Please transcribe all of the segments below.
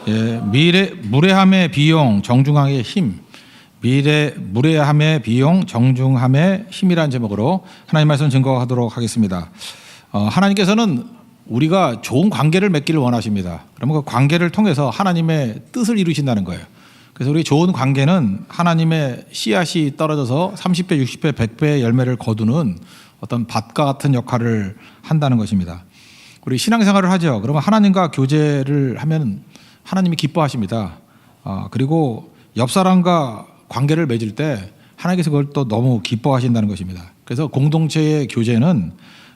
예, 무례함의 비용, 정중함의 힘. 무례함의 비용, 정중함의 힘이라는 제목으로 하나님 말씀 증거하도록 하겠습니다. 하나님께서는 우리가 좋은 관계를 맺기를 원하십니다. 그러면 그 관계를 통해서 하나님의 뜻을 이루신다는 거예요. 그래서 우리 좋은 관계는 하나님의 씨앗이 떨어져서 30배, 60배, 100배의 열매를 거두는 어떤 밭과 같은 역할을 한다는 것입니다. 우리 신앙생활을 하죠. 그러면 하나님과 교제를 하면 하나님이 기뻐하십니다. 그리고 옆 사람과 관계를 맺을 때 하나님께서 그걸 또 너무 기뻐하신다는 것입니다. 그래서 공동체의 교제는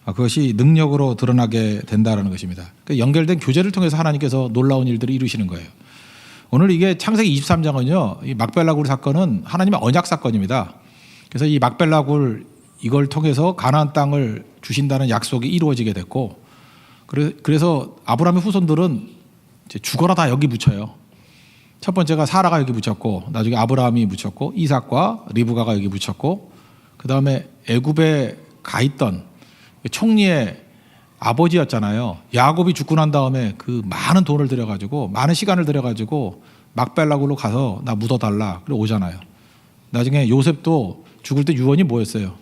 그것이 능력으로 드러나게 된다는 것입니다. 연결된 교제를 통해서 하나님께서 놀라운 일들을 이루시는 거예요. 오늘 이게 창세기 23장은요, 이 막벨라굴 사건은 하나님의 언약 사건입니다. 그래서 이 막벨라굴 이걸 통해서 가나안 땅을 주신다는 약속이 이루어지게 됐고, 그래서 아브라함의 후손들은 이제 죽어라 다 여기 묻혀요. 첫 번째가 사라가 여기 묻혔고, 나중에 아브라함이 묻혔고, 이삭과 리브가가 여기 묻혔고, 그 다음에 애굽에 가 있던 총리의 아버지였잖아요. 야곱이 죽고 난 다음에 그 많은 돈을 들여가지고 많은 시간을 들여가지고 막벨라굴로 가서 나 묻어달라. 그리고 오잖아요. 나중에 요셉도 죽을 때 유언이 뭐였어요?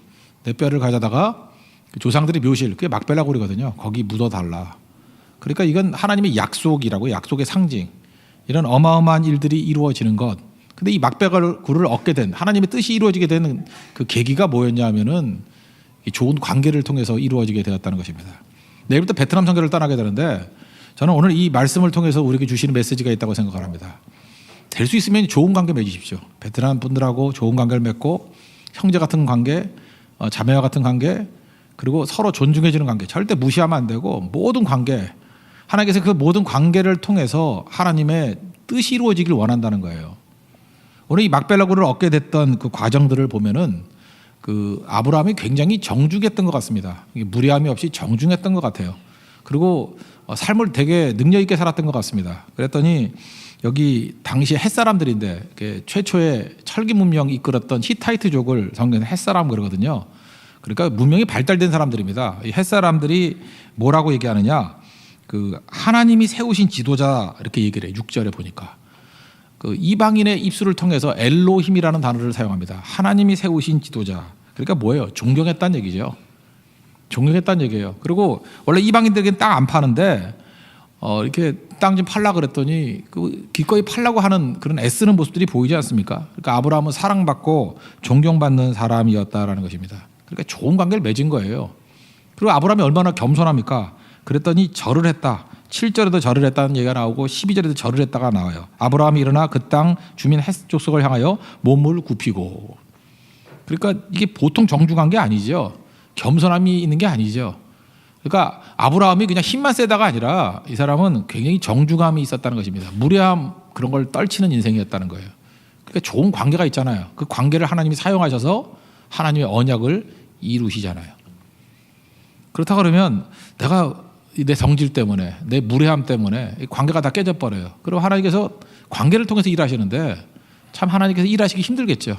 내 뼈를 가져다가 조상들의 묘실, 그게 막벨라굴이거든요. 거기 묻어달라. 그러니까 이건 하나님의 약속이라고, 약속의 상징. 이런 어마어마한 일들이 이루어지는 것. 근데 이 막벨라굴을 얻게 된, 하나님의 뜻이 이루어지게 되는 그 계기가 뭐였냐 하면은 좋은 관계를 통해서 이루어지게 되었다는 것입니다. 내일부터 베트남 선교를 떠나게 되는데 저는 오늘 이 말씀을 통해서 우리에게 주시는 메시지가 있다고 생각을 합니다. 될 수 있으면 좋은 관계 맺으십시오. 베트남 분들하고 좋은 관계를 맺고 형제 같은 관계, 자매와 같은 관계, 그리고 서로 존중해주는 관계, 절대 무시하면 안 되고 모든 관계, 하나님께서 그 모든 관계를 통해서 하나님의 뜻이 이루어지길 원한다는 거예요. 오늘 이 막벨라굴을 얻게 됐던 그 과정들을 보면은 그 아브라함이 굉장히 정중했던 것 같습니다. 무례함이 없이 정중했던 것 같아요. 그리고 삶을 되게 능력 있게 살았던 것 같습니다. 그랬더니 여기 당시 햇사람들인데 최초의 철기 문명 이끌었던 히타이트족을 성경에 햇사람 그러거든요. 그러니까 문명이 발달된 사람들입니다. 이 햇사람들이 뭐라고 얘기하느냐? 그 하나님이 세우신 지도자 이렇게 얘기를 해요. 6절에 보니까. 그 이방인의 입술을 통해서 엘로힘이라는 단어를 사용합니다. 하나님이 세우신 지도자. 그러니까 뭐예요? 존경했다는 얘기죠. 존경했다는 얘기예요. 그리고 원래 이방인들에게는 땅 안 파는데 이렇게 땅 좀 팔라 그랬더니 그 기꺼이 팔라고 하는 그런 애쓰는 모습들이 보이지 않습니까? 그러니까 아브라함은 사랑받고 존경받는 사람이었다라는 것입니다. 그러니까 좋은 관계를 맺은 거예요. 그리고 아브라함이 얼마나 겸손합니까? 그랬더니 절을 했다. 7절에도 절을 했다는 얘기가 나오고 12절에도 절을 했다가 나와요. 아브라함이 일어나 그 땅 주민 헷 족속을 향하여 몸을 굽히고. 그러니까 이게 보통 정중한 게 아니죠. 겸손함이 있는 게 아니죠. 그러니까 아브라함이 그냥 힘만 세다가 아니라 이 사람은 굉장히 정중함이 있었다는 것입니다. 무례함 그런 걸 떨치는 인생이었다는 거예요. 그러니까 좋은 관계가 있잖아요. 그 관계를 하나님이 사용하셔서 하나님의 언약을 이루시잖아요. 그렇다 그러면 내가 내 성질 때문에, 내 무례함 때문에 관계가 다 깨져버려요. 그럼 하나님께서 관계를 통해서 일하시는데 참 하나님께서 일하시기 힘들겠죠.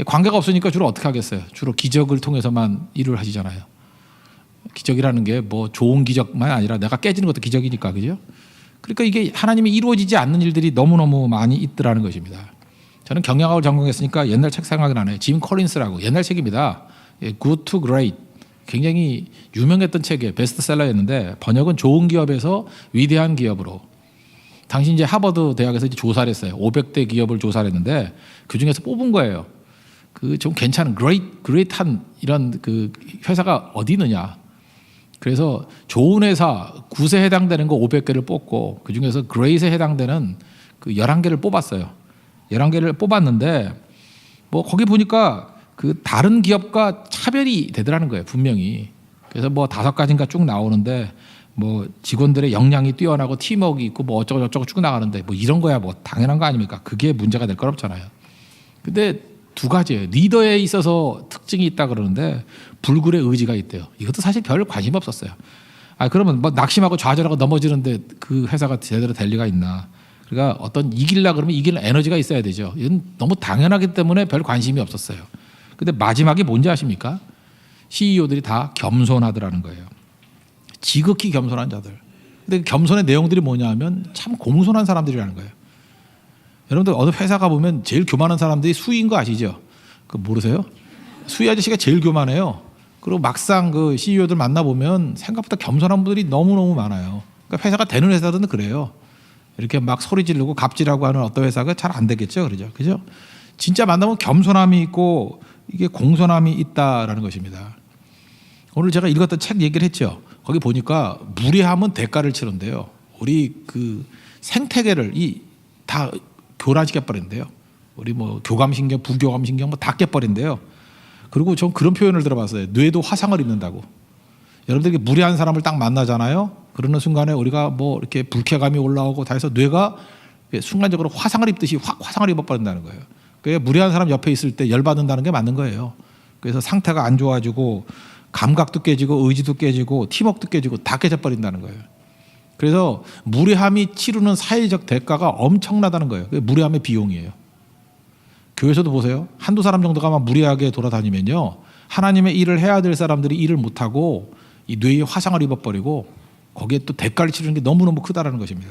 관계가 없으니까 주로 어떻게 하겠어요? 주로 기적을 통해서만 일을 하시잖아요. 기적이라는 게 뭐 좋은 기적만 아니라 내가 깨지는 것도 기적이니까, 그죠? 그러니까 이게 하나님이 이루어지지 않는 일들이 너무너무 많이 있더라는 것입니다. 저는 경영학을 전공했으니까 옛날 책 생각이 나네요. 짐 콜린스라고 옛날 책입니다. Good to Great. 굉장히 유명했던 책이에요. 베스트셀러였는데 번역은 좋은 기업에서 위대한 기업으로. 당시 이제 하버드 대학에서 이제 조사를 했어요. 500대 기업을 조사를 했는데 그 중에서 뽑은 거예요. 그 좀 괜찮은 그레이트한 이런 그 회사가 어디 있느냐. 그래서 좋은 회사 9세 해당되는 거 500개를 뽑고 그 중에서 그레이트에 해당되는 그 11개를 뽑았어요. 11개를 뽑았는데 뭐 거기 보니까 그 다른 기업과 차별이 되더라는 거예요, 분명히. 그래서 뭐 5가지인가 쭉 나오는데 뭐 직원들의 역량이 뛰어나고 팀워크 있고 뭐 어쩌고 저쩌고 쭉 나가는데 뭐 이런 거야 뭐 당연한 거 아닙니까? 그게 문제가 될 건 없잖아요. 근데 2가지예요. 리더에 있어서 특징이 있다 그러는데 불굴의 의지가 있대요. 이것도 사실 별 관심 없었어요. 그러면 뭐 낙심하고 좌절하고 넘어지는데 그 회사가 제대로 될 리가 있나? 그러니까 어떤 이기려 그러면 이기는 에너지가 있어야 되죠. 이건 너무 당연하기 때문에 별 관심이 없었어요. 근데 마지막에 뭔지 아십니까? CEO들이 다 겸손하더라는 거예요. 지극히 겸손한 자들. 근데 겸손의 내용들이 뭐냐면 참 공손한 사람들이라는 거예요. 여러분들 어느 회사 가보면 제일 교만한 사람들이 수위인 거 아시죠? 그거 모르세요? 수위 아저씨가 제일 교만해요. 그리고 막상 그 CEO들 만나보면 생각보다 겸손한 분들이 너무너무 많아요. 그러니까 회사가 되는 회사들은 그래요. 이렇게 막 소리 지르고 갑질하고 하는 어떤 회사가 잘 안 되겠죠. 그죠? 진짜 만나면 겸손함이 있고 이게 공손함이 있다라는 것입니다. 오늘 제가 읽었던 책 얘기를 했죠. 거기 보니까 무례함은 대가를 치른대요. 우리 그 생태계를 다 교란시켜버린대요. 우리 뭐 교감신경, 부교감신경 뭐 다 깨버린대요. 그리고 전 그런 표현을 들어봤어요. 뇌도 화상을 입는다고. 여러분들이 무례한 사람을 딱 만나잖아요. 그러는 순간에 우리가 뭐 이렇게 불쾌감이 올라오고 다 해서 뇌가 순간적으로 화상을 입듯이 확 화상을 입어버린다는 거예요. 그게 무례한 사람 옆에 있을 때 열받는다는 게 맞는 거예요. 그래서 상태가 안 좋아지고 감각도 깨지고 의지도 깨지고 팀워크도 깨지고 다 깨져버린다는 거예요. 그래서 무례함이 치르는 사회적 대가가 엄청나다는 거예요. 그게 무례함의 비용이에요. 교회에서도 보세요. 한두 사람 정도가 막 무례하게 돌아다니면요. 하나님의 일을 해야 될 사람들이 일을 못하고 이 뇌에 화상을 입어버리고 거기에 또 대가를 치르는 게 너무너무 크다라는 것입니다.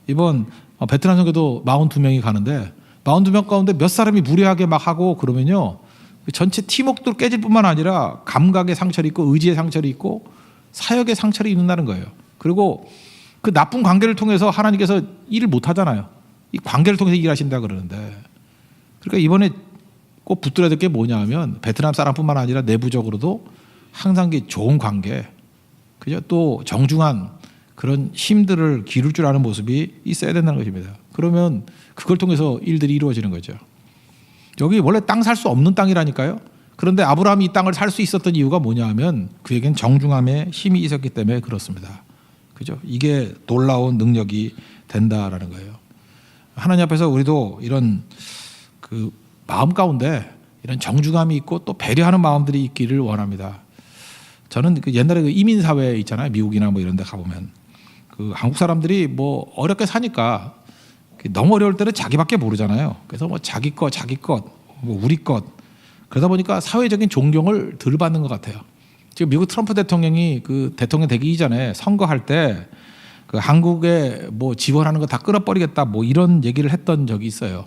이번 베트남 선교도 42명이 가는데 42명 가운데 몇 사람이 무례하게 막 하고 그러면요. 전체 팀워크도 깨질 뿐만 아니라 감각의 상처를 입고 의지의 상처를 입고 사역의 상처를 입는다는 거예요. 그리고 그 나쁜 관계를 통해서 하나님께서 일을 못 하잖아요. 이 관계를 통해서 일하신다 그러는데 그러니까 이번에 꼭 붙들어야 될 게 뭐냐 하면 베트남 사람뿐만 아니라 내부적으로도 항상 좋은 관계 그죠? 또 정중한 그런 힘들을 기를 줄 아는 모습이 있어야 된다는 것입니다. 그러면 그걸 통해서 일들이 이루어지는 거죠. 여기 원래 땅 살 수 없는 땅이라니까요. 그런데 아브라함이 이 땅을 살 수 있었던 이유가 뭐냐 하면 그에겐 정중함에 힘이 있었기 때문에 그렇습니다. 그죠? 이게 놀라운 능력이 된다라는 거예요. 하나님 앞에서 우리도 이런 그 마음 가운데 이런 정중함이 있고 또 배려하는 마음들이 있기를 원합니다. 저는 그 옛날에 그 이민 사회 있잖아요. 미국이나 뭐 이런 데 가보면 그 한국 사람들이 뭐 어렵게 사니까 너무 어려울 때는 자기밖에 모르잖아요. 그래서 뭐 자기 것, 뭐 우리 것 그러다 보니까 사회적인 존경을 덜 받는 것 같아요. 지금 미국 트럼프 대통령이 그 대통령 되기 이전에 선거할 때 그 한국에 뭐 지원하는 거 다 끊어버리겠다 뭐 이런 얘기를 했던 적이 있어요.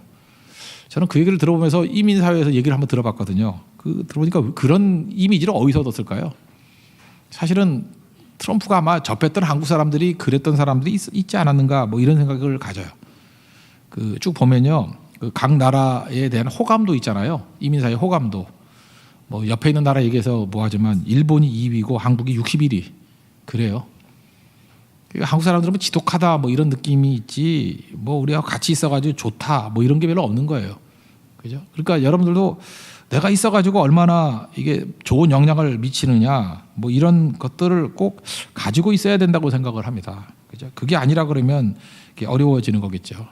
저는 그 얘기를 들어보면서 이민 사회에서 얘기를 한번 들어봤거든요. 그 들어보니까 그런 이미지를 어디서 얻었을까요? 사실은 트럼프가 아마 접했던 한국 사람들이 그랬던 사람들이 있지 않았는가 뭐 이런 생각을 가져요. 그 쭉 보면요, 그 각 나라에 대한 호감도 있잖아요. 이민사회 호감도. 뭐 옆에 있는 나라 얘기해서 뭐 하지만 일본이 2위고 한국이 61위 그래요. 그러니까 한국 사람들은 뭐 지독하다 뭐 이런 느낌이 있지 뭐 우리가 같이 있어가지고 좋다 뭐 이런 게 별로 없는 거예요. 그죠? 그러니까 여러분들도 내가 있어가지고 얼마나 이게 좋은 영향을 미치느냐 뭐 이런 것들을 꼭 가지고 있어야 된다고 생각을 합니다. 그죠? 그게 아니라 그러면 어려워지는 거겠죠.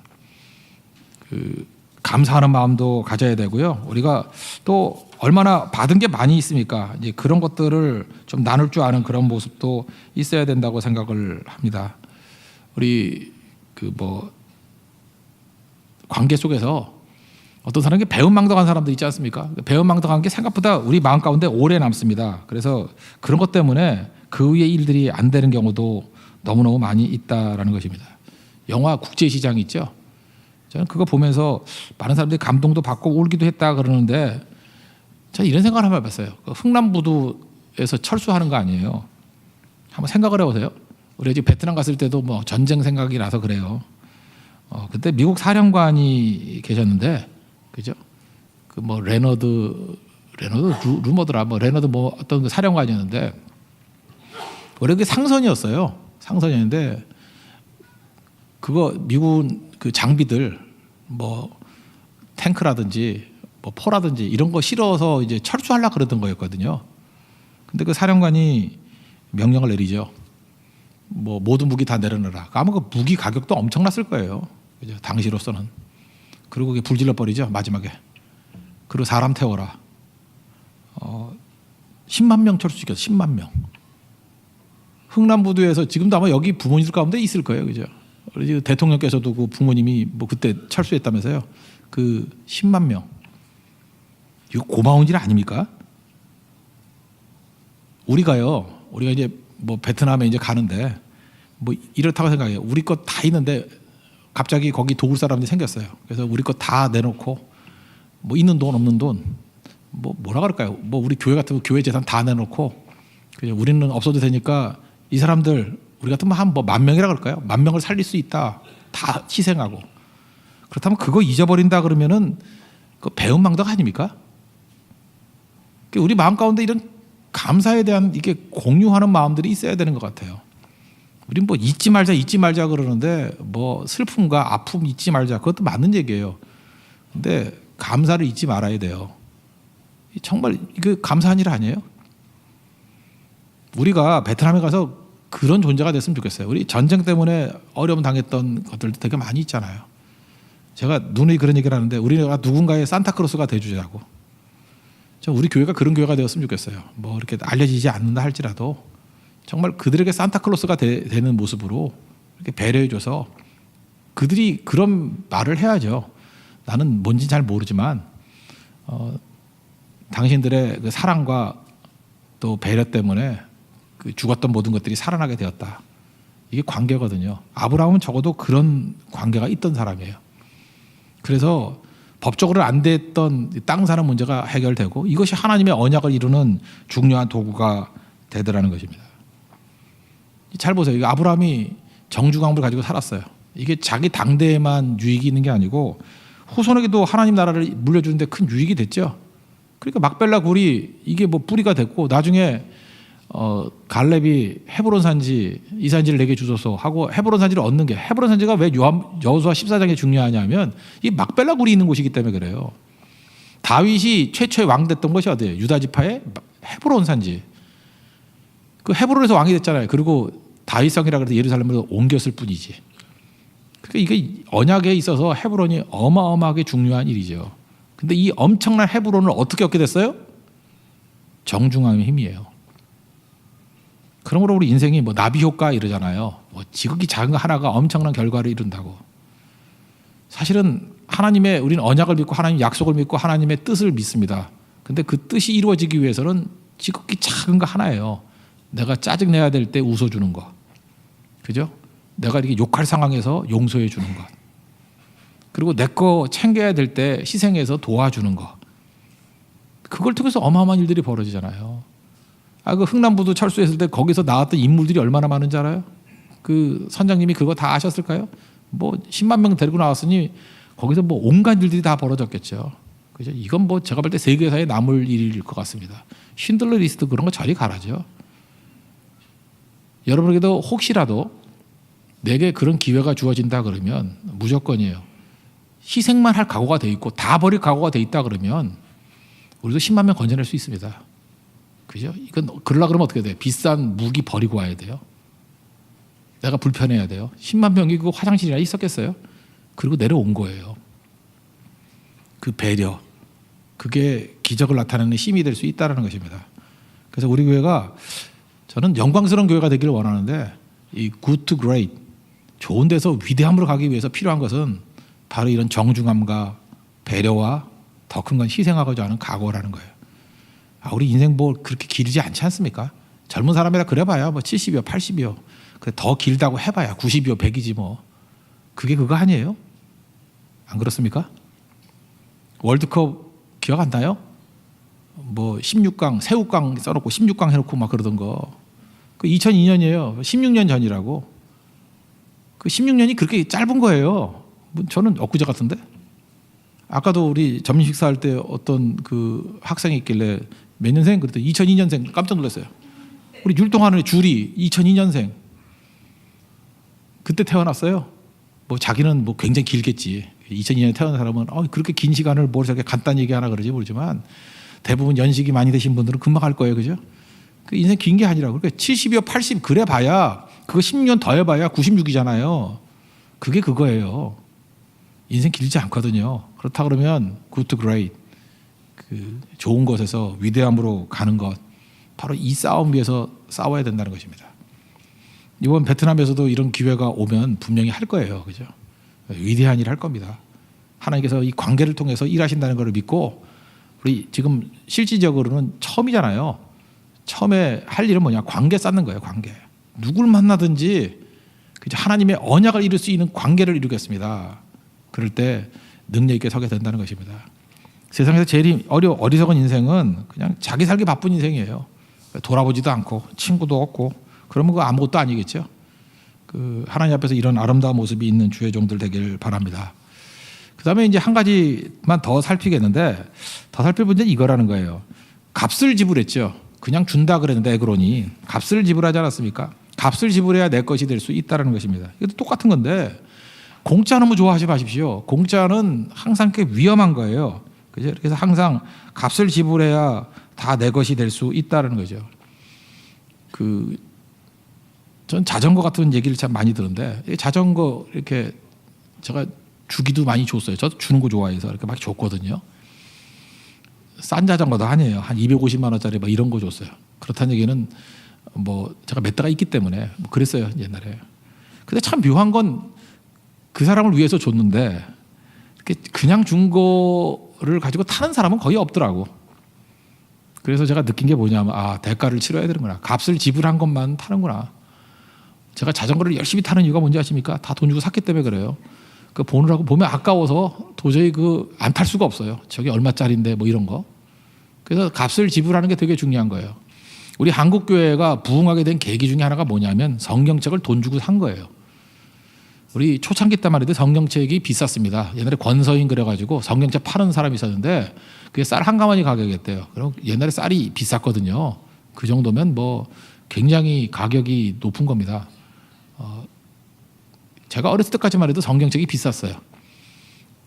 그 감사하는 마음도 가져야 되고요. 우리가 또 얼마나 받은 게 많이 있습니까? 이제 그런 것들을 좀 나눌 줄 아는 그런 모습도 있어야 된다고 생각을 합니다. 우리 그 뭐 관계 속에서 어떤 사람이 배은망덕한 사람도 있지 않습니까? 배은망덕한 게 생각보다 우리 마음 가운데 오래 남습니다. 그래서 그런 것 때문에 그 위의 일들이 안 되는 경우도 너무너무 많이 있다라는 것입니다. 영화 국제시장 있죠? 저는 그거 보면서 많은 사람들이 감동도 받고 울기도 했다 그러는데 저는 이런 생각을 한번 해봤어요. 흥남부두에서 철수하는 거 아니에요. 한번 생각을 해보세요. 우리 지금 베트남 갔을 때도 뭐 전쟁 생각이 나서 그래요. 그때 미국 사령관이 계셨는데, 그죠? 그 뭐 레너드 루머더라, 뭐 레너드 뭐 어떤 그 사령관이었는데 원래 그게 상선이었어요. 상선이었는데 그거 미군 그 장비들 뭐 탱크라든지 뭐 포라든지 이런 거 실어서 이제 철수하려고 그러던 거였거든요. 근데 그 사령관이 명령을 내리죠. 뭐 모든 무기 다 내려놔라. 아마 그 무기 가격도 엄청났을 거예요. 그죠? 당시로서는. 그리고 그게 불질러 버리죠. 마지막에. 그리고 사람 태워라. 10만 명 철수시켰어. 10만 명. 흥남부두에서 지금도 아마 여기 부모님들 가운데 있을 거예요. 그죠? 우리 대통령께서도 그 부모님이 뭐 그때 철수했다면서요. 그 10만 명. 이거 고마운 일 아닙니까? 우리가 이제 뭐 베트남에 이제 가는데 뭐 이렇다고 생각해요. 우리 것 다 있는데 갑자기 거기 도울 사람들이 생겼어요. 그래서 우리 것 다 내놓고 뭐 있는 돈 없는 돈 뭐라 그럴까요? 뭐 우리 교회 같은 교회 재산 다 내놓고 그냥 우리는 없어도 되니까 이 사람들 우리 같으면 한 뭐 10,000명이라 그럴까요? 10,000명을 살릴 수 있다. 다 희생하고. 그렇다면 그거 잊어버린다 그러면은 그 배은망덕 아닙니까? 우리 마음 가운데 이런 감사에 대한 이게 공유하는 마음들이 있어야 되는 것 같아요. 우린 뭐 잊지 말자 그러는데 뭐 슬픔과 아픔 잊지 말자 그것도 맞는 얘기예요. 근데 감사를 잊지 말아야 돼요. 정말 이거 감사한 일 아니에요? 우리가 베트남에 가서 그런 존재가 됐으면 좋겠어요. 우리 전쟁 때문에 어려움 당했던 것들도 되게 많이 있잖아요. 제가 누누이 그런 얘기를 하는데 우리가 누군가의 산타크로스가 돼주자고. 우리 교회가 그런 교회가 되었으면 좋겠어요. 뭐 이렇게 알려지지 않는다 할지라도 정말 그들에게 산타클로스가 되는 모습으로 이렇게 배려해줘서 그들이 그런 말을 해야죠. 나는 뭔지 잘 모르지만 당신들의 그 사랑과 또 배려 때문에 그 죽었던 모든 것들이 살아나게 되었다. 이게 관계거든요. 아브라함은 적어도 그런 관계가 있던 사람이에요. 그래서 법적으로 안 됐던 땅 사는 문제가 해결되고 이것이 하나님의 언약을 이루는 중요한 도구가 되더라는 것입니다. 잘 보세요. 아브라함이 정중앙을 가지고 살았어요. 이게 자기 당대에만 유익이 있는 게 아니고 후손에게도 하나님 나라를 물려주는데 큰 유익이 됐죠. 그러니까 막벨라 굴이 이게 뭐 뿌리가 됐고 나중에 갈렙이 헤브론 산지 이 산지를 내게 주소서 하고 헤브론 산지를 얻는 게 헤브론 산지가 왜 여호수아 14장에 중요하냐면 이 막벨라 굴이 있는 곳이기 때문에 그래요. 다윗이 최초의 왕 됐던 것이 어디예요? 유다 지파의 헤브론 산지. 그 헤브론에서 왕이 됐잖아요. 그리고 다윗성이라 그래서 예루살렘으로 옮겼을 뿐이지. 그러니까 이게 언약에 있어서 헤브론이 어마어마하게 중요한 일이죠. 근데 이 엄청난 헤브론을 어떻게 얻게 됐어요? 정중함의 힘이에요. 그러므로 우리 인생이 뭐 나비 효과 이러잖아요. 뭐 지극히 작은 거 하나가 엄청난 결과를 이룬다고. 사실은 우리는 언약을 믿고 하나님 약속을 믿고 하나님의 뜻을 믿습니다. 근데 그 뜻이 이루어지기 위해서는 지극히 작은 거 하나예요. 내가 짜증 내야 될 때 웃어주는 거, 그죠? 내가 이렇게 욕할 상황에서 용서해 주는 것, 그리고 내 거 챙겨야 될 때 희생해서 도와주는 거. 그걸 통해서 어마어마한 일들이 벌어지잖아요. 그 흥남부두 철수했을 때 거기서 나왔던 인물들이 얼마나 많은지 알아요? 그 선장님이 그거 다 아셨을까요? 뭐 10만 명 데리고 나왔으니 거기서 뭐 온갖 일들이 다 벌어졌겠죠. 그죠? 이건 뭐 제가 볼 때 세계사에 남을 일일 것 같습니다. 쉰들러 리스트 그런 거 저리 가라죠. 여러분에게도 혹시라도 내게 그런 기회가 주어진다 그러면 무조건이에요. 희생만 할 각오가 돼 있고 다 버릴 각오가 돼 있다 그러면 우리도 10만 명 건져낼 수 있습니다. 그죠? 이건 그러려고 그러면 어떻게 돼요? 비싼 무기 버리고 와야 돼요. 내가 불편해야 돼요. 10만 명이 그 화장실이나 있었겠어요? 그리고 내려온 거예요. 그 배려, 그게 기적을 나타내는 힘이 될 수 있다는 것입니다. 그래서 우리 교회가 저는 영광스러운 교회가 되기를 원하는데 이 good to great, 좋은 데서 위대함으로 가기 위해서 필요한 것은 바로 이런 정중함과 배려와 더 큰 건 희생하고자 하는 각오라는 거예요. 우리 인생 뭐 그렇게 길지 않지 않습니까? 젊은 사람이라 그래봐야 뭐 70이요 80이요 그래 더 길다고 해봐야 90이요 100이지 뭐. 그게 그거 아니에요? 안 그렇습니까? 월드컵 기억 안 나요? 뭐 16강 새우깡 써놓고 16강 해놓고 막 그러던 거. 그 2002년이에요 16년 전이라고. 그 16년이 그렇게 짧은 거예요. 저는 엊그제 같은데. 아까도 우리 점심 식사할 때 어떤 그 학생이 있길래 몇 년생? 그랬더니 2002년생. 깜짝 놀랐어요. 우리 율동하는 줄이 2002년생. 그때 태어났어요. 뭐 자기는 뭐 굉장히 길겠지. 2002년에 태어난 사람은 그렇게 긴 시간을 뭘 저렇게 간단히 얘기하나 그러지 모르지만 대부분 연식이 많이 되신 분들은 금방 할 거예요. 그죠? 그 인생 긴 게 아니라고. 그러니까 70이요 80 그래 봐야 그거 16년 더 해봐야 96이잖아요. 그게 그거예요. 인생 길지 않거든요. 그렇다 그러면 good to great, 그 좋은 것에서 위대함으로 가는 것, 바로 이 싸움 위에서 싸워야 된다는 것입니다. 이번 베트남에서도 이런 기회가 오면 분명히 할 거예요. 그죠? 위대한 일 할 겁니다. 하나님께서 이 관계를 통해서 일하신다는 것을 믿고 우리 지금 실질적으로는 처음이잖아요. 처음에 할 일은 뭐냐? 관계 쌓는 거예요. 관계. 누굴 만나든지 그죠? 하나님의 언약을 이룰 수 있는 관계를 이루겠습니다. 그럴 때 능력 있게 서게 된다는 것입니다. 세상에서 제일 어리석은 인생은 그냥 자기 살기 바쁜 인생이에요. 돌아보지도 않고 친구도 없고 그러면 그거 아무것도 아니겠죠. 그 하나님 앞에서 이런 아름다운 모습이 있는 주의 종들 되길 바랍니다. 그다음에 이제 한 가지만 더 살피겠는데, 더 살필 문제는 이거라는 거예요. 값을 지불했죠. 그냥 준다 그랬는데 에그론이 값을 지불하지 않았습니까? 값을 지불해야 내 것이 될 수 있다는 것입니다. 이것도 똑같은 건데, 공짜 너무 좋아하지 마십시오. 공짜는 항상 꽤 위험한 거예요. 그죠? 그래서 항상 값을 지불해야 다 내 것이 될 수 있다는 거죠. 전 자전거 같은 얘기를 참 많이 듣는데, 자전거 이렇게 제가 주기도 많이 줬어요. 저도 주는 거 좋아해서 이렇게 막 줬거든요. 싼 자전거도 아니에요. 한 250만 원짜리 막 이런 거 줬어요. 그렇다는 얘기는 뭐 제가 몇 대가 있기 때문에 뭐 그랬어요, 옛날에. 근데 참 묘한 건 그 사람을 위해서 줬는데 그냥 준 거를 가지고 타는 사람은 거의 없더라고. 그래서 제가 느낀 게 뭐냐면, 대가를 치러야 되는구나. 값을 지불한 것만 타는구나. 제가 자전거를 열심히 타는 이유가 뭔지 아십니까? 다 돈 주고 샀기 때문에 그래요. 그 보느라고 보면 아까워서 도저히 안 탈 수가 없어요. 저게 얼마짜리인데 뭐 이런 거. 그래서 값을 지불하는 게 되게 중요한 거예요. 우리 한국 교회가 부흥하게 된 계기 중에 하나가 뭐냐면 성경책을 돈 주고 산 거예요. 우리 초창기 때만 해도 성경책이 비쌌습니다. 옛날에 권서인 그래가지고 성경책 파는 사람이 있었는데 그게 쌀 한 가마니 가격이었대요. 그럼 옛날에 쌀이 비쌌거든요. 그 정도면 뭐 굉장히 가격이 높은 겁니다. 제가 어렸을 때까지만 해도 성경책이 비쌌어요.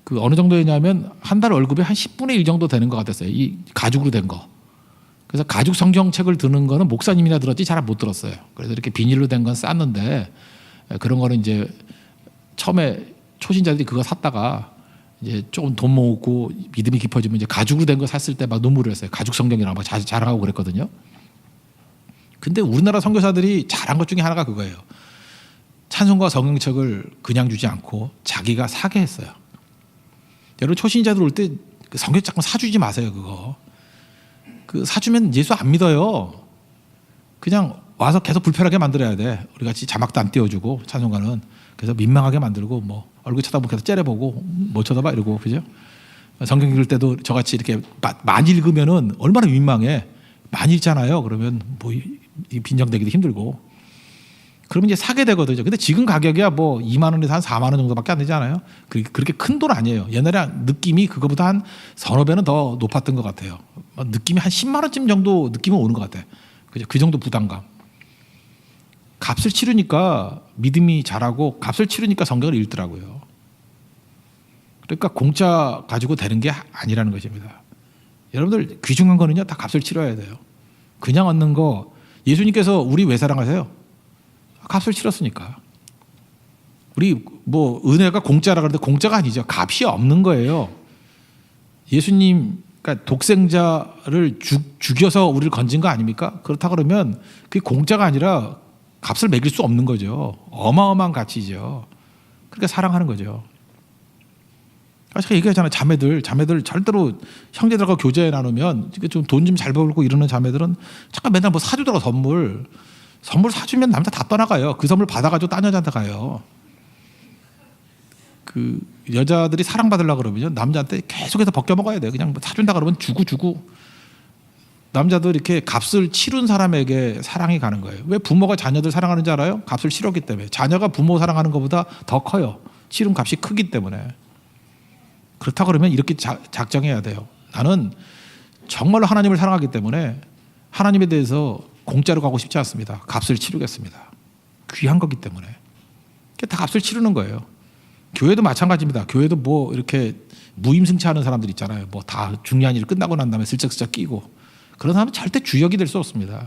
그 어느 정도였냐면 한 달 월급의 한 10분의 1 정도 되는 것 같았어요. 이 가죽으로 된 거. 그래서 가죽 성경책을 드는 거는 목사님이나 들었지 잘 못 들었어요. 그래서 이렇게 비닐로 된 건 쌌는데, 그런 거는 이제 처음에 초신자들이 그거 샀다가 이제 조금 돈 모으고 믿음이 깊어지면 이제 가죽으로 된 거 샀을 때 막 눈물을 했어요. 가죽 성경이라고 막 자랑하고 그랬거든요. 근데 우리나라 선교사들이 잘한 것 중에 하나가 그거예요. 찬송가 성경책을 그냥 주지 않고 자기가 사게 했어요. 여러분 초신자들 올 때 성경책 사주지 마세요. 그거. 사주면 예수 안 믿어요. 그냥 와서 계속 불편하게 만들어야 돼. 우리 같이 자막도 안 띄워주고 찬송가는. 그래서 민망하게 만들고 뭐 얼굴 쳐다보고 계속 째려보고 뭐 쳐다봐 이러고, 그죠? 성경 읽을 때도 저같이 이렇게 많이 읽으면은 얼마나 민망해. 많이 읽잖아요. 그러면 뭐 빈정되기도 힘들고. 그러면 이제 사게 되거든요. 근데 지금 가격이야 뭐 2만 원에서 한 4만 원 정도밖에 안 되잖아요. 그렇게 큰 돈 아니에요. 옛날에 느낌이 그거보다 한 서너 배는 더 높았던 것 같아요. 느낌이 한 10만 원쯤 정도 느낌은 오는 것 같아요. 그죠? 그 정도 부담감. 값을 치르니까 믿음이 자라고 값을 치르니까 성경을 읽더라고요. 그러니까 공짜 가지고 되는 게 아니라는 것입니다. 여러분들 귀중한 거는요 다 값을 치러야 돼요. 그냥 얻는 거, 예수님께서 우리 왜 사랑하세요? 값을 치렀으니까. 우리 뭐 은혜가 공짜라 그러는데 공짜가 아니죠. 값이 없는 거예요. 예수님 그러니까 독생자를 죽여서 우리를 건진 거 아닙니까? 그렇다 그러면 그게 공짜가 아니라 값을 매길 수 없는 거죠. 어마어마한 가치죠. 그러니까 사랑하는 거죠. 제가 얘기하잖아요. 자매들 절대로 형제들하고 교제 나누면 좀 돈 좀 잘 벌고 이러는 자매들은 잠깐 맨날 뭐 사주더라고. 선물 사주면 남자 다 떠나가요. 그 선물 받아가지고 딴 여자한테 가요. 그 여자들이 사랑받으려고 그러면 남자한테 계속해서 벗겨 먹어야 돼요. 그냥 뭐 사준다 그러면 주고. 남자도 이렇게 값을 치른 사람에게 사랑이 가는 거예요. 왜 부모가 자녀들 사랑하는지 알아요? 값을 치렀기 때문에. 자녀가 부모 사랑하는 것보다 더 커요. 치른 값이 크기 때문에. 그렇다 그러면 이렇게 작정해야 돼요. 나는 정말로 하나님을 사랑하기 때문에 하나님에 대해서 공짜로 가고 싶지 않습니다. 값을 치르겠습니다. 귀한 거기 때문에. 다 값을 치르는 거예요. 교회도 마찬가지입니다. 교회도 뭐 이렇게 무임승차하는 사람들 있잖아요. 뭐 다 중요한 일 끝나고 난 다음에 슬쩍슬쩍 끼고. 그런 사람은 절대 주역이 될 수 없습니다.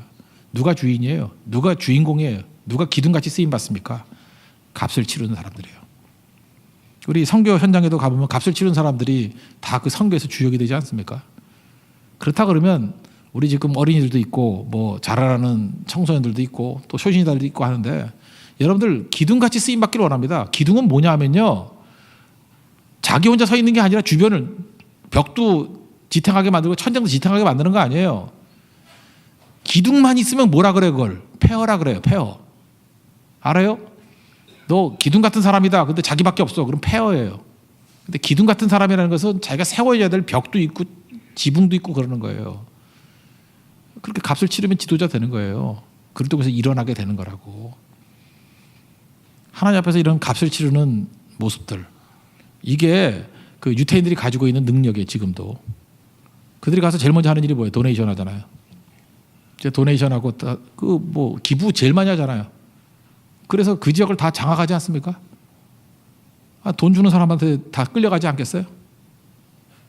누가 주인이에요? 누가 주인공이에요? 누가 기둥같이 쓰임 받습니까? 값을 치르는 사람들이에요. 우리 선교 현장에도 가보면 값을 치르는 사람들이 다 그 선교에서 주역이 되지 않습니까? 그렇다 그러면 우리 지금 어린이들도 있고 뭐 자라나는 청소년들도 있고 또 초신자들도 있고 하는데, 여러분들 기둥같이 쓰임 받기를 원합니다. 기둥은 뭐냐 하면요, 자기 혼자 서 있는 게 아니라 주변을 벽도 지탱하게 만들고 천장도 지탱하게 만드는 거 아니에요. 기둥만 있으면 뭐라 그래? 그걸 폐허라 그래요. 폐허. 알아요? 너 기둥 같은 사람이다. 근데 자기밖에 없어. 그럼 폐허예요. 근데 기둥 같은 사람이라는 것은 자기가 세워야 될 벽도 있고 지붕도 있고 그러는 거예요. 그렇게 값을 치르면 지도자 되는 거예요. 그렇다고 해서 일어나게 되는 거라고. 하나님 앞에서 이런 값을 치르는 모습들, 이게 그 유태인들이 가지고 있는 능력이에요. 지금도 그들이 가서 제일 먼저 하는 일이 뭐예요? 도네이션 하잖아요. 이제 도네이션하고 그 뭐 기부 제일 많이 하잖아요. 그래서 그 지역을 다 장악하지 않습니까? 돈 주는 사람한테 다 끌려가지 않겠어요?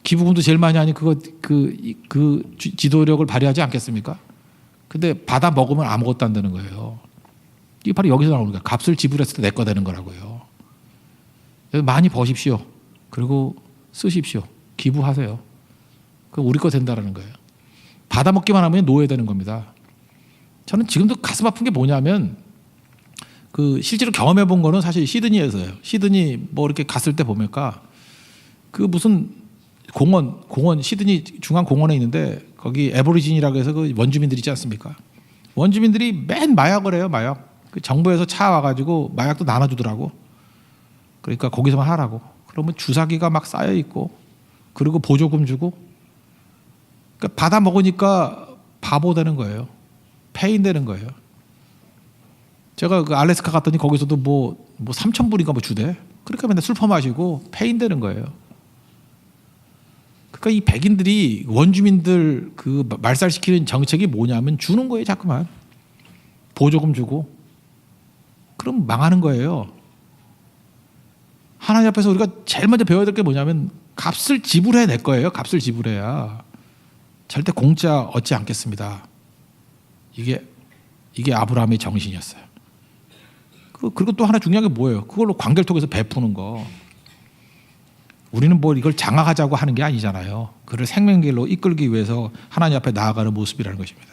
기부금도 제일 많이 하니 그 지도력을 발휘하지 않겠습니까? 근데 받아 먹으면 아무것도 안 되는 거예요. 이게 바로 여기서 나오는 거예요. 값을 지불했을 때 내 거 되는 거라고요. 많이 버십시오. 그리고 쓰십시오. 기부하세요. 그럼 우리 거 된다라는 거예요. 받아 먹기만 하면 노예되는 겁니다. 저는 지금도 가슴 아픈 게 뭐냐면 그 실제로 경험해 본 거는 사실 시드니에서요. 시드니 뭐 이렇게 갔을 때 보니까 그 무슨 공원 시드니 중앙 공원에 있는데 거기 에버리진이라고 해서 그 원주민들 있지 않습니까? 원주민들이 맨 마약을 해요. 마약. 그 정부에서 차 와가지고 마약도 나눠주더라고. 그러니까 거기서만 하라고. 그러면 주사기가 막 쌓여 있고 그리고 보조금 주고. 그러니까 받아 먹으니까 바보 되는 거예요. 폐인 되는 거예요. 제가 그 알래스카 갔더니 거기서도 뭐 3,000불인가 뭐 주대. 그러니까 맨날 술 퍼마시고 폐인 되는 거예요. 그러니까 이 백인들이 원주민들 그 말살시키는 정책이 뭐냐면 주는 거예요. 자꾸만 보조금 주고. 그럼 망하는 거예요. 하나님 앞에서 우리가 제일 먼저 배워야 될 게 뭐냐면 값을 지불해 낼 거예요. 값을 지불해야 절대 공짜 얻지 않겠습니다. 이게 아브라함의 정신이었어요. 그리고 또 하나 중요한 게 뭐예요? 그걸로 관계를 통해서 베푸는 거. 우리는 뭐 이걸 장악하자고 하는 게 아니잖아요. 그를 생명길로 이끌기 위해서 하나님 앞에 나아가는 모습이라는 것입니다.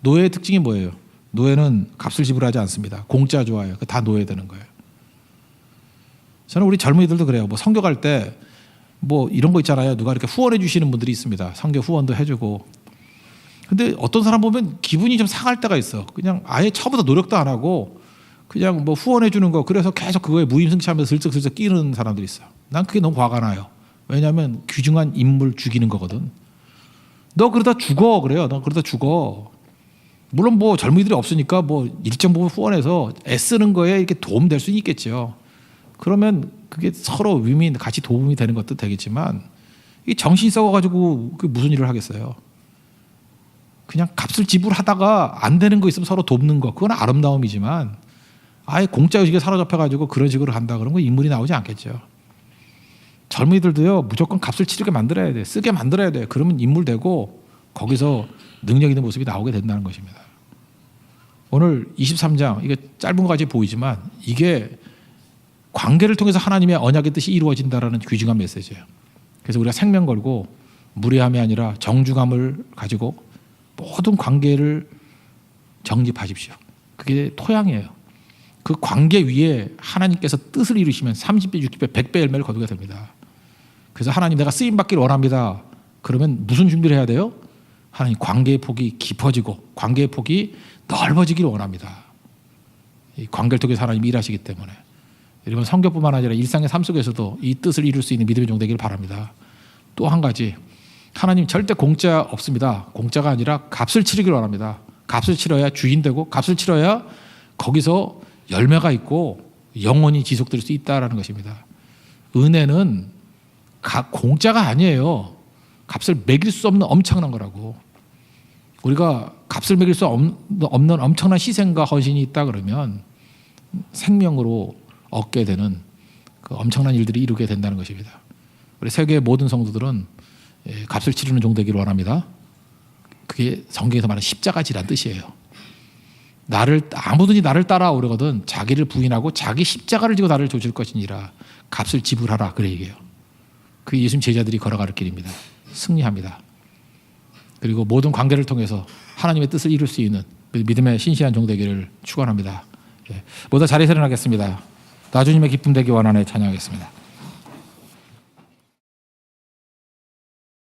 노예의 특징이 뭐예요? 노예는 값을 지불하지 않습니다. 공짜 좋아요. 다 노예되는 거예요. 저는 우리 젊은이들도 그래요. 뭐 선교 갈 때 뭐 이런 거 있잖아요. 누가 이렇게 후원해 주시는 분들이 있습니다. 선교 후원도 해주고. 근데 어떤 사람 보면 기분이 좀 상할 때가 있어. 그냥 아예 처음부터 노력도 안 하고 그냥 뭐 후원해 주는 거, 그래서 계속 그거에 무임승차하면서 슬쩍슬쩍 끼는 사람들이 있어요. 난 그게 너무 화가 나요. 왜냐하면 귀중한 인물 죽이는 거거든. 너 그러다 죽어. 그래요. 너 그러다 죽어. 물론 뭐 젊은이들이 없으니까 뭐 일정 부분 후원해서 애쓰는 거에 이렇게 도움 될 수는 있겠죠. 그러면 그게 서로 위민 같이 도움이 되는 것도 되겠지만 이 정신이 썩어가지고 그 무슨 일을 하겠어요. 그냥 값을 지불하다가 안 되는 거 있으면 서로 돕는 거, 그건 아름다움이지만 아예 공짜 의식에 사로잡혀가지고 그런 식으로 한다 그러면 그 인물이 나오지 않겠죠. 젊은이들도요 무조건 값을 치르게 만들어야 돼, 쓰게 만들어야 돼. 그러면 인물 되고 거기서 능력 있는 모습이 나오게 된다는 것입니다. 오늘 23장 이게 짧은 것 같이 보이지만 이게 관계를 통해서 하나님의 언약의 뜻이 이루어진다라는 귀중한 메시지예요. 그래서 우리가 생명 걸고 무례함이 아니라 정중함을 가지고 모든 관계를 정립하십시오. 그게 토양이에요. 그 관계 위에 하나님께서 뜻을 이루시면 30배, 60배, 100배 열매를 거두게 됩니다. 그래서 하나님 내가 쓰임받기를 원합니다. 그러면 무슨 준비를 해야 돼요? 하나님 관계의 폭이 깊어지고 관계의 폭이 넓어지기를 원합니다. 이 관계를 통해서 하나님이 일하시기 때문에. 여러분 성교뿐만 아니라 일상의 삶 속에서도 이 뜻을 이룰 수 있는 믿음의 종 되기를 바랍니다. 또 한 가지, 하나님 절대 공짜 없습니다. 공짜가 아니라 값을 치르기를 원합니다. 값을 치러야 주인 되고 값을 치러야 거기서 열매가 있고 영원히 지속될 수 있다는 것입니다. 은혜는 공짜가 아니에요. 값을 매길 수 없는 엄청난 거라고. 우리가 값을 매길 수 없는 엄청난 희생과 헌신이 있다 그러면 생명으로 얻게 되는 그 엄청난 일들이 이루게 된다는 것입니다. 우리 세계의 모든 성도들은 값을 치르는 종 되기를 원합니다. 그게 성경에서 말하는 십자가지란 뜻이에요. 아무든지 나를 따라오려거든 자기를 부인하고 자기 십자가를 지고 나를 조질 것이니라. 값을 지불하라. 그래 얘기해요. 그게 예수님 제자들이 걸어갈 길입니다. 승리합니다. 그리고 모든 관계를 통해서 하나님의 뜻을 이룰 수 있는 믿음의 신실한 종 되기를 축원합니다. 모두 자리에서 일어나겠습니다. 나주님의 기쁨 되기 원하네 찬양하겠습니다.